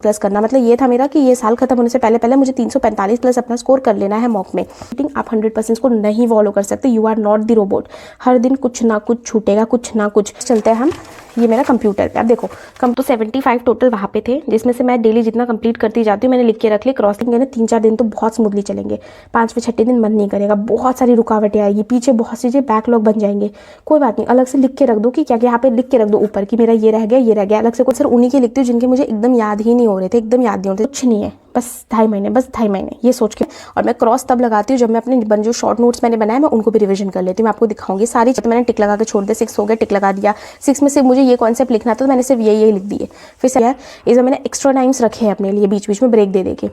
Plus करना, मतलब ये था मेरा कि ये साल खत्म होने से पहले पहले मुझे 345 प्लस अपना स्कोर कर लेना है मॉक में। आप 100% को नहीं फॉलो कर सकते, you are not the robot. हर दिन कुछ ना कुछ छूटेगा, कुछ ना कुछ। चलते हैं हम, ये मेरा कंप्यूटर पे। अब देखो कम तो 75 टोटल वहाँ पे थे, जिसमें से मैं डेली जितना कंप्लीट करती जाती हूँ मैंने लिख के रख ली। क्रॉसिंग करने 3-4 दिन तो बहुत स्मूथली चलेंगे, 5वें 6ठे दिन मन नहीं करेगा, बहुत सारी रुकावटें आएगी, पीछे बहुत सी बैकलॉग बन जाएंगे। कोई बात नहीं, अलग से लिख के रख दो कि क्या यहाँ पे लिख के रख दो ऊपर कि मेरा ये रह गया, ये रह गया। अलग से कुछ सर उन्हीं के लिखती हूँ जिनके मुझे एकदम याद ही नहीं हो रहे थे, एकदम याद नहीं होते। कुछ नहीं है, बस 2.5 महीने ये सोच के। और मैं क्रॉस तब लगाती हूँ जब मैं अपने जो शॉर्ट नोट्स मैंने बनाए मैं उनको भी रिवीजन कर लेती हूँ। मैं आपको दिखाऊंगी सारी चीज़। मैंने टिक लगा के छोड़ दिया, 6 हो गया, टिक लगा दिया। 6 में से मुझे ये कॉन्सेप्ट लिखना था तो मैंने सिर्फ यही लिख दिए। फिर से यार इसमें मैंने एक्स्ट्रा टाइम्स रखे हैं अपने लिए, बीच बीच में ब्रेक दे के।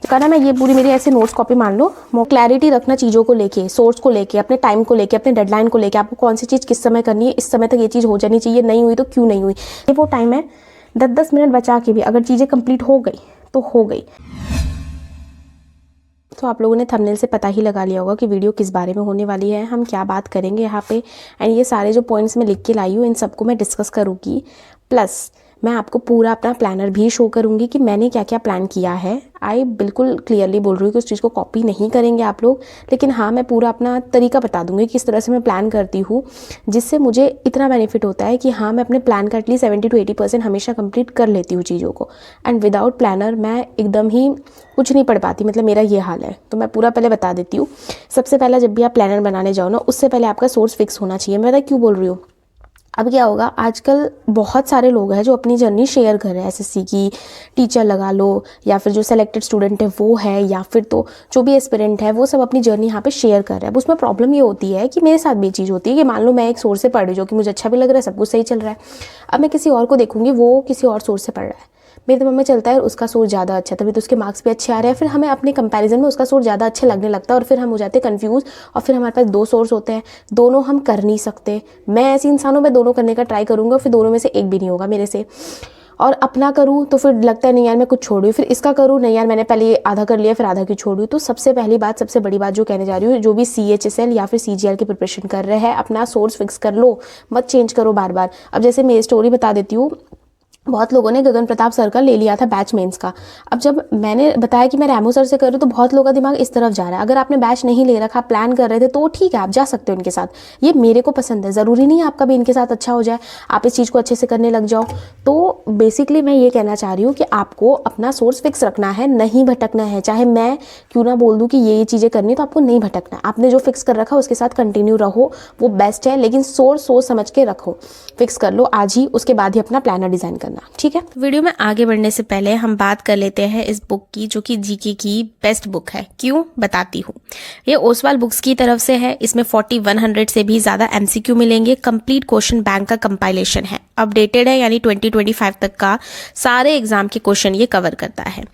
कहना मैं ये पूरी मेरी ऐसे नोट्स कॉपी मान लो। क्लैरिटी रखना चीज़ों को लेके, सोर्स को लेके, अपने टाइम को लेके, अपने डेडलाइन को लेके, आपको कौन सी चीज़ किस समय करनी है, इस समय तक ये चीज़ हो जानी चाहिए, नहीं हुई तो क्यों नहीं हुई। ये वो टाइम है 10-10 मिनट बचा के भी अगर चीज़ें कंप्लीट हो गई तो हो गई। तो आप लोगों ने थंबनेल से पता ही लगा लिया होगा कि वीडियो किस बारे में होने वाली है, हम क्या बात करेंगे यहाँ पे। एंड ये सारे जो पॉइंट्स मैं लिख के लाई हूँ इन सबको मैं डिस्कस करूँगी। प्लस मैं आपको पूरा अपना प्लानर भी शो करूँगी कि मैंने क्या क्या प्लान किया है। आई बिल्कुल क्लियरली बोल रही हूँ कि उस चीज़ को कॉपी नहीं करेंगे आप लोग, लेकिन हाँ मैं पूरा अपना तरीका बता दूँगी किस तरह से मैं प्लान करती हूँ, जिससे मुझे इतना बेनिफिट होता है कि हाँ मैं अपने प्लान का एटलीस्ट 70 to 80% हमेशा कंप्लीट कर लेती हूँ चीज़ों को। एंड विदाउट प्लानर मैं एकदम ही कुछ नहीं पढ़ पाती, मतलब मेरा ये हाल है। तो मैं पूरा पहले बता देती हूँ। सबसे पहला जब भी आप प्लानर बनाने जाओ ना, उससे पहले आपका सोर्स फिक्स होना चाहिए। मैं पता क्यों बोल रही हूँ। अब क्या होगा, आजकल बहुत सारे लोग हैं जो अपनी जर्नी शेयर कर रहे हैं। एसएससी की टीचर लगा लो, या फिर जो सेलेक्टेड स्टूडेंट है वो है, या फिर तो जो भी एस्पिरेंट है वो सब अपनी जर्नी यहाँ पे शेयर कर रहे हैं। अब उसमें प्रॉब्लम ये होती है कि मेरे साथ भी चीज़ होती है कि मान लो मैं एक सोर्स से पढ़ रही हूँ जो कि मुझे अच्छा भी लग रहा है, सब कुछ सही चल रहा है। अब मैं किसी और को देखूंगी वो किसी और सोर्स से पढ़ रहा है, मेरे दिमाग में चलता है उसका सोर्स ज़्यादा अच्छा है तभी तो उसके मार्क्स भी अच्छे आ रहे हैं। फिर हमें अपने कंपैरिजन में उसका सोर्स ज़्यादा अच्छा लगने लगता है और फिर हम हो जाते हैं कंफ्यूज। और फिर हमारे पास 2 सोर्स होते हैं, दोनों हम कर नहीं सकते। मैं ऐसी इंसान हूँ, मैं दोनों करने का ट्राई करूँगा, फिर दोनों में से एक भी नहीं होगा मेरे से। और अपना करूँ तो फिर लगता है नहीं यार मैं कुछ छोड़ दूँ, फिर इसका करूँ नहीं यार मैंने पहले ये आधा कर लिया फिर आधा क्यों छोड़ दूँ। तो सबसे पहली बात, सबसे बड़ी बात जो कहने जा रही हूँ, जो भी CHSL या फिर CGL की प्रिपरेशन कर रहे हैं, अपना सोर्स फिक्स कर लो, मत चेंज करो बार बार। अब जैसे मेरी स्टोरी बता देती हूँ, बहुत लोगों ने गगन प्रताप सर का ले लिया था बैच मेंस का। अब जब मैंने बताया कि मैं रैमो सर से कर रही हूँ तो बहुत लोगों का दिमाग इस तरफ जा रहा है। अगर आपने बैच नहीं ले रखा, प्लान कर रहे थे तो ठीक है, आप जा सकते हो उनके साथ, ये मेरे को पसंद है। ज़रूरी नहीं है आपका भी इनके साथ अच्छा हो जाए, आप इस चीज़ को अच्छे से करने लग जाओ। तो बेसिकली मैं ये कहना चाह रही हूँ कि आपको अपना सोर्स फिक्स रखना है, नहीं भटकना है। चाहे मैं क्यों ना बोल दूँ कि ये चीज़ें करनी, तो आपको नहीं भटकना है। आपने जो फिक्स कर रखा उसके साथ कंटिन्यू रहो, वो बेस्ट है। लेकिन सोर्स सोच समझ के रखो, फिक्स कर लो आज ही, उसके बाद ही अपना प्लानर डिज़ाइन करना, ठीक है। वीडियो में आगे बढ़ने से पहले हम बात कर लेते हैं इस बुक की, जो कि जीके की बेस्ट बुक है। क्यों, बताती हूँ। ये ओसवाल बुक्स की तरफ से है। इसमें 4100 से भी ज़्यादा MCQ मिलेंगे। कंप्लीट क्वेश्चन बैंक का कंपाइलेशन है, अपडेटेड है, यानी 2025 तक का सारे एग्जाम के क्वेश्चन ये कवर करता है।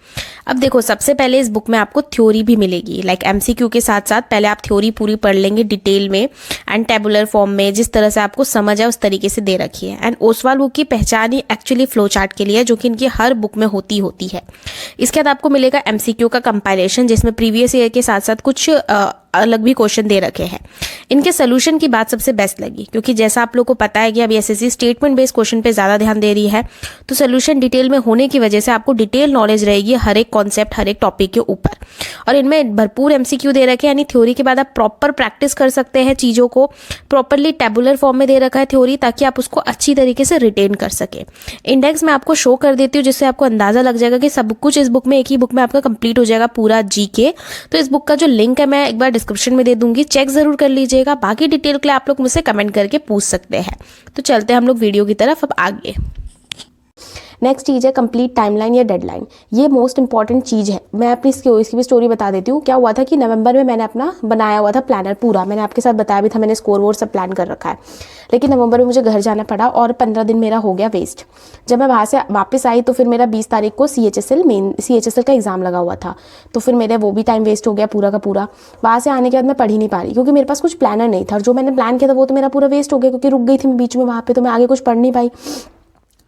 अब देखो, सबसे पहले इस बुक में आपको थ्योरी भी मिलेगी, लाइक MCQ के साथ साथ पहले आप थ्योरी पूरी पढ़ लेंगे डिटेल में एंड टेबुलर फॉर्म में, जिस तरह से आपको समझ है उस तरीके से दे रखी है। एंड ओसवाल बुक की पहचान ही एक्चुअली फ्लो चार्ट के लिए, जो कि इनकी हर बुक में होती है। इसके बाद आपको मिलेगा MCQ का कंपाइलेशन, जिसमें प्रीवियस ईयर के साथ साथ कुछ अलग भी क्वेश्चन दे रखे हैं। इनके सोल्यूशन की बात सबसे बेस्ट लगी, क्योंकि जैसा आप लोग को पता है कि अभी SSC स्टेटमेंट बेस्ड क्वेश्चन पे ज़्यादा ध्यान दे रही है, तो सोल्यूशन डिटेल में होने की वजह से आपको डिटेल नॉलेज रहेगी हर एक कॉन्सेप्ट, हर एक टॉपिक के ऊपर। और इनमें भरपूर MCQ दे रखे हैं, यानी थ्योरी के बाद आप प्रॉपर प्रैक्टिस कर सकते हैं चीज़ों को। प्रॉपरली टेबुलर फॉर्म में दे रखा है थ्योरी, ताकि आप उसको अच्छी तरीके से रिटेन कर सके। इंडेक्स में आपको शो कर देती हूँ, जिससे आपको अंदाजा लग जाएगा कि सब कुछ इस बुक में, एक ही बुक में आपका कंप्लीट हो जाएगा पूरा GK। तो इस बुक का जो लिंक है मैं एक बार डिस्क्रिप्शन में दे दूंगी, चेक जरूर कर लीजिएगा। बाकी डिटेल के लिए आप लोग मुझसे कमेंट करके पूछ सकते हैं। तो चलते हैं हम लोग वीडियो की तरफ अब आगे। नेक्स्ट चीज़ है कंप्लीट टाइमलाइन या डेडलाइन। ये मोस्ट इंपॉर्टेंट चीज़ है। मैं अपनी इसकी भी स्टोरी बता देती हूँ। क्या हुआ था कि नवंबर में मैंने अपना बनाया हुआ था प्लानर पूरा, मैंने आपके साथ बताया भी था, मैंने स्कोर वोर सब प्लान कर रखा है। लेकिन नवंबर में मुझे घर जाना पड़ा और 15 दिन मेरा हो गया वेस्ट। जब मैं वहाँ से वापस आई तो फिर मेरा 20 तारीख को CHSL का एग्ज़ाम लगा हुआ था, तो फिर मेरा वो भी टाइम वेस्ट हो गया पूरा का पूरा। वहाँ से आने के बाद मैं पढ़ ही नहीं पा रही, क्योंकि मेरे पास कुछ प्लानर नहीं था। जो मैंने प्लान किया था वो तो मेरा पूरा वेस्ट हो गया, क्योंकि रुक गई थी मैं बीच में वहाँ पे, तो मैं आगे कुछ पढ़ नहीं पाई।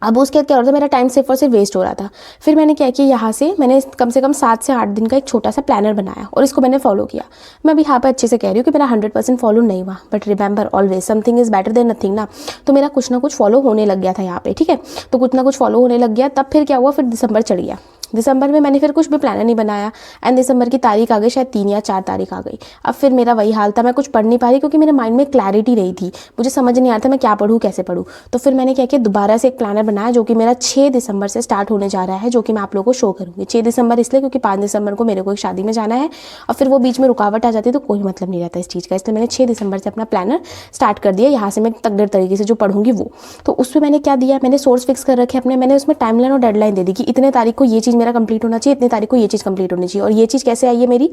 अब उसके बाद क्या हो रहा था, मेरा टाइम सिर्फ और सिर्फ वेस्ट हो रहा था। फिर मैंने क्या किया, यहाँ से मैंने कम से कम 7 से 8 दिन का एक छोटा सा प्लानर बनाया और इसको मैंने फॉलो किया। मैं अभी यहाँ पे अच्छे से कह रही हूँ कि मेरा 100% फॉलो नहीं हुआ, but remember always something is better than nothing ना। तो मेरा कुछ ना कुछ फॉलो होने लग गया था यहाँ पे, ठीक है। तो कुछ ना कुछ फॉलो होने लग गया। तब फिर क्या हुआ, फिर दिसंबर चढ़ गया। दिसंबर में मैंने फिर कुछ भी प्लानर नहीं बनाया एंड दिसंबर की तारीख आ गई, शायद 3 या 4 तारीख आ गई। अब फिर मेरा वही हाल था, मैं कुछ पढ़ नहीं पा रही क्योंकि मेरे माइंड में क्लैरिटी नहीं थी, मुझे समझ नहीं आ रहा था मैं क्या पढ़ूँ कैसे पढ़ूँ। तो फिर मैंने क्या किया, दोबारा से एक प्लानर बनाया जो कि मेरा 6 दिसंबर से स्टार्ट होने जा रहा है, जो कि मैं आप लोगों को शो करूँगी। 6 दिसंबर इसलिए क्योंकि 5 दिसंबर को मेरे को एक शादी में जाना है और फिर वो बीच में रुकावट आ जाती है तो कोई मतलब नहीं रहता इस चीज़ का। इसलिए मैंने 6 दिसंबर से अपना प्लानर स्टार्ट कर दिया। यहाँ से मैं तगड़े तरीके से जो पढ़ूंगी वो, तो उसमें मैंने क्या दिया, मैंने सोर्स फिक्स कर रखे अपने, मैंने उसमें टाइमलाइन और डेडलाइन दे दी कि इतने तारीख को ये चीज़ मेरा कंप्लीट होना चाहिए, इतने तारीख को ये चीज़ कंप्लीट होनी चाहिए। और ये चीज़ कैसे आई है मेरी,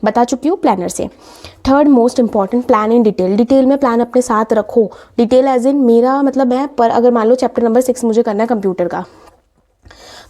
बता चुकी हूँ प्लानर से। Third most important, plan in detail. Detail में प्लान अपने साथ रखो। डिटेल एज इन मेरा मतलब है, पर अगर मान लो चैप्टर नंबर 6 मुझे करना है कंप्यूटर का,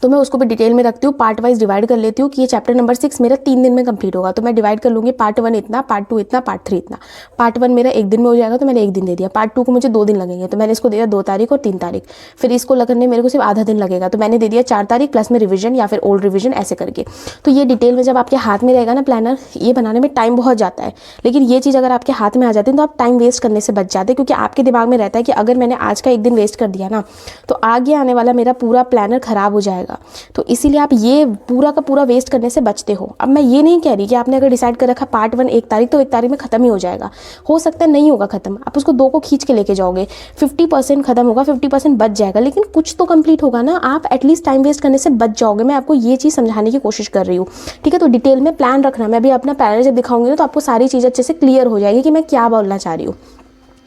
तो मैं उसको भी डिटेल में रखती हूँ, पार्ट वाइज डिवाइड कर लेती हूँ कि ये चैप्टर नंबर 6 मेरा 3 दिन में कंप्लीट होगा। तो मैं डिवाइड कर लूँगी, पार्ट 1 इतना, पार्ट 2 इतना, पार्ट 3 इतना। पार्ट 1 मेरा 1 दिन में हो जाएगा तो मैंने 1 दिन दे दिया। पार्ट 2 को मुझे 2 दिन लगेंगे तो मैंने इसको दे दिया 2 तारीख और 3 तारीख। फिर इसको लगने मेरे को सिर्फ आधा दिन लगेगा तो मैंने दे दिया 4 तारीख प्लस में रिविजन या फिर ओल्ड रिविजन ऐसे करके। तो ये डिटेल में जब आपके हाथ में रहेगा ना प्लानर, ये बनाने में टाइम बहुत जाता है, लेकिन ये चीज़ अगर आपके हाथ में आ जाती है तो आप टाइम वेस्ट करने से बच जाते हैं, क्योंकि आपके दिमाग में रहता है कि अगर मैंने आज का 1 दिन वेस्ट कर दिया ना तो आगे आने वाला मेरा पूरा प्लानर खराब हो जाएगा। तो इसीलिए आप ये पूरा का पूरा वेस्ट करने से बचते हो। अब मैं ये नहीं कह रही कि आपने अगर डिसाइड कर रखा पार्ट 1 1 तारीख तो 1 तारीख में खत्म ही हो जाएगा, हो सकता है नहीं होगा खत्म, आप उसको 2 को खींच के लेके जाओगे, 50% खत्म होगा, 50% बच जाएगा, लेकिन कुछ तो कंप्लीट होगा ना, आप एटलीस्ट टाइम वेस्ट करने से बच जाओगे। मैं आपको ये चीज़ समझाने की कोशिश कर रही हूँ, ठीक है। तो डिटेल में प्लान रखना, मैं अभी अपना प्लानर जब दिखाऊंगी ना तो आपको सारी चीज़ अच्छे से क्लियर हो जाएगी कि मैं क्या बोलना चाह रही हूँ।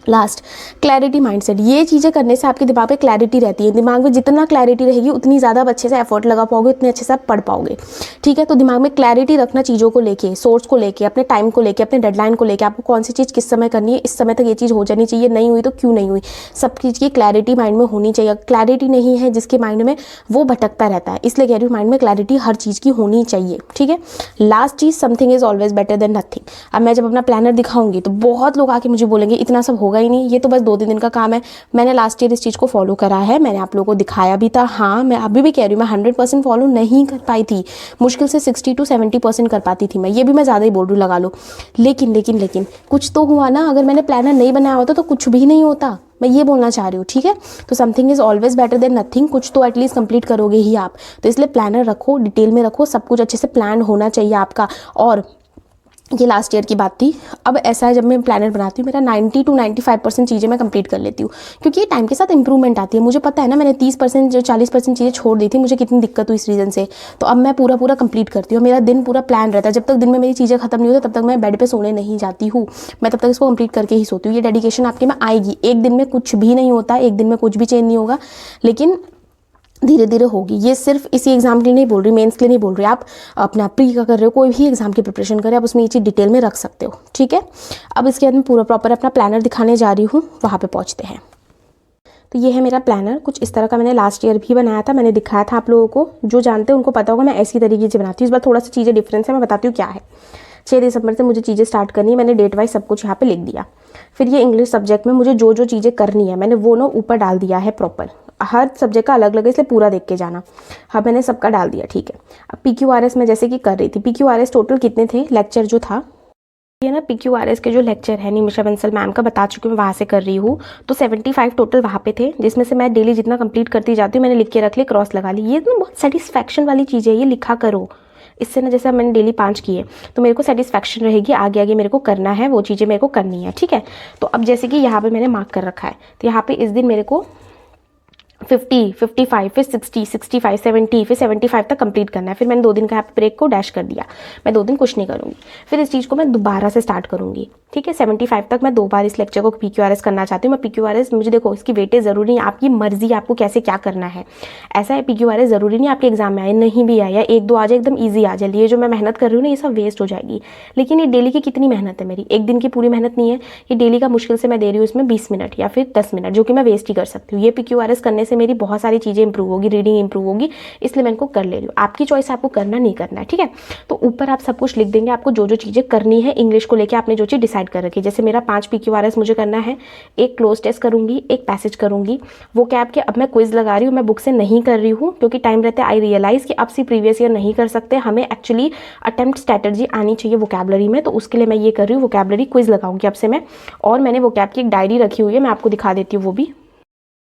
Last, clarity mindset. ये चीज़ें करने से आपके दिमाग पे क्लैरिटी रहती है। दिमाग में जितना क्लैरिटी रहेगी उतनी ज़्यादा आप अच्छे से एफर्ट लगा पाओगे, उतने अच्छे से आप पढ़ पाओगे, ठीक है। तो दिमाग में क्लैरिटी रखना चीज़ों को लेके, सोर्स को लेके, अपने टाइम को लेके, अपने डेडलाइन को लेके, आपको कौन सी चीज़ किस समय करनी है, इस समय तक ये चीज़ हो जानी चाहिए, नहीं हुई तो क्यों नहीं हुई, सब चीज़ की क्लैरिटी माइंड में होनी चाहिए। क्लैरिटी नहीं है जिसके माइंड में, वो भटकता रहता है। इसलिए कह रही हूँ माइंड में क्लैरिटी हर चीज़ की होनी चाहिए, ठीक है। Last cheese, something is always better than nothing. अब मैं जब अपना प्लानर दिखाऊंगी तो बहुत लोग आके मुझे बोलेंगे इतना सब होगा ही नहीं, ये तो बस 2-3 दिन का काम है। मैंने लास्ट ईयर इस चीज़ को फॉलो करा है, मैंने आप लोगों को दिखाया भी था। हाँ, मैं अभी भी कह रही हूँ, मैं 100% फॉलो नहीं कर पाई थी, मुश्किल से 60 to 70% कर पाती थी मैं, ये भी मैं ज़्यादा ही बोल रही हूँ लगा लो। लेकिन कुछ तो हुआ ना, अगर मैंने प्लानर नहीं बनाया होता तो कुछ भी नहीं होता, मैं ये बोलना चाह रही हूँ, ठीक है। तो something is always better than nothing, कुछ तो एटलीस्ट कंप्लीट करोगे ही आप। तो इसलिए प्लानर रखो, डिटेल में रखो, सब कुछ अच्छे से प्लान होना चाहिए आपका। और ये लास्ट ईयर की बात थी। अब ऐसा है, जब मैं प्लानर बनाती हूँ मेरा 90 to 95% चीज़ें मैं कंप्लीट कर लेती हूँ, क्योंकि ये टाइम के साथ इंप्रूवमेंट आती है। मुझे पता है ना, मैंने 30% जो 40% चीज़ें छोड़ दी थी, मुझे कितनी दिक्कत हुई इस रीज़न से। तो अब मैं पूरा कंप्लीट करती हूँ, मेरा दिन पूरा प्लान रहता है। जब तक दिन में मेरी चीज़ें खत्म नहीं होती तब तक मैं बेड पर सोने नहीं जाती हूँ, मैं तब तक इसको कंप्लीट करके ही सोती हूँ। ये डेडिकेशन आपके में आएगी। एक दिन में कुछ भी नहीं होता, एक दिन में कुछ भी चेंज नहीं होगा, लेकिन धीरे धीरे होगी। ये सिर्फ इसी एग्जाम के लिए नहीं बोल रही, मेंस के लिए नहीं बोल रही, आप अपना प्री का कर रहे हो, कोई भी एग्जाम की प्रिपरेशन करें, आप उसमें ये चीज़ डिटेल में रख सकते हो, ठीक है। अब इसके बाद मैं पूरा प्रॉपर अपना प्लानर दिखाने जा रही हूँ, वहाँ पे पहुँचते हैं। तो ये है मेरा प्लानर, कुछ इस तरह का मैंने लास्ट ईयर भी बनाया था, मैंने दिखाया था आप लोगों को, जो जानते हैं उनको पता होगा मैं ऐसी तरीके से बनाती हूँ। इस बार थोड़ा सा चीज़ें डिफरेंस है, मैं बताती हूँ क्या है। 6 दिसंबर से मुझे चीज़ें स्टार्ट करनी है, मैंने डेट वाइज सब कुछ यहाँ पे लिख दिया। फिर ये इंग्लिश सब्जेक्ट में मुझे जो जो चीज़ें करनी है मैंने वो ना ऊपर डाल दिया है प्रॉपर। हर सब्जेक्ट का अलग अलग है, इसलिए पूरा देख के जाना। हाँ, मैंने सबका डाल दिया, ठीक है। अब PQRS में जैसे कि कर रही थी, PQRS टोटल कितने थे, लेक्चर जो था ये ना, PQRS के जो लेक्चर है निमिषा बंसल मैम का बता चुकी हूँ, मैं वहाँ से कर रही हूँ। तो 75 टोटल वहाँ पे थे, जिसमें से मैं डेली जितना कंप्लीट करती जाती हूँ मैंने लिख के रख ली, क्रॉस लगा ली। ये तो बहुत सेटिस्फैक्शन वाली चीज़ है, ये लिखा करो। इससे ना, जैसे मैंने डेली 5 किए तो मेरे को सेटिस्फैक्शन रहेगी, आगे आगे मेरे को करना है, वो चीज़ें मेरे को करनी है, ठीक है। तो अब जैसे कि यहाँ पे मैंने मार्क कर रखा है, तो यहाँ पे इस दिन मेरे को 50, 55, फिर 60, 65, 70, फिर 75 तक कंप्लीट करना है। फिर मैंने 2 दिन का यहाँ पे ब्रेक को डैश कर दिया, मैं 2 दिन कुछ नहीं करूँगी। फिर इस चीज़ को मैं दोबारा से स्टार्ट करूँगी, ठीक है। 75 तक मैं 2 बार इस लेक्चर को PQRS करना चाहती हूँ। मैं PQRS, मुझे देखो इसकी वेटेज ज़रूरी नहीं, आपकी मर्जी आपको कैसे क्या करना है। ऐसा है, PQRS ज़रूरी नहीं आपके एग्जाम में आए, नहीं भी आया, 1-2 आ जाए, एकदम ईजी आ जाए। ये जो मैं मेहनत कर रही हूँ ना, ये सब वेस्ट हो जाएगी। लेकिन ये डेली की कितनी मेहनत है मेरी, एक दिन की पूरी मेहनत नहीं है, ये डेली का मुश्किल से मैं दे रही हूँ इसमें 20 मिनट या फिर 10 मिनट, जो कि मैं वेस्ट ही कर सकती हूँ। ये PQRS करने से मेरी बहुत सारी चीज़ें इंप्रूव होगी, रीडिंग इंप्रूव होगी, इसलिए मैं इनको कर ले रही हूँ। आपकी चॉइस, आपको करना नहीं करना है, ठीक है। तो ऊपर आप सब कुछ लिख देंगे, आपको जो जो चीज़ें करनी है इंग्लिश को लेकर आपने जो चीज़ डिसाइड कर रखी है। जैसे मेरा 5 PQRS मुझे करना है, एक क्लोज टेस्ट करूँगी, एक पैसेज करूँगी। वो कैब के अब मैं क्विज लगा रही हूँ, मैं बुक से नहीं कर रही हूँ क्योंकि टाइम रहते आई रियलाइज़ कि अब से प्रीवियस ईयर नहीं कर सकते, हमें एक्चुअली अटेम्प्ट स्ट्रैटेजी आनी चाहिए वोकैबुलरी में, तो उसके लिए मैं ये कर रही हूँ, वोकैबुलरी क्विज लगाऊंगी अब से मैं। और मैंने वोकैब की एक डायरी रखी हुई है, मैं आपको दिखा देती हूँ वो भी।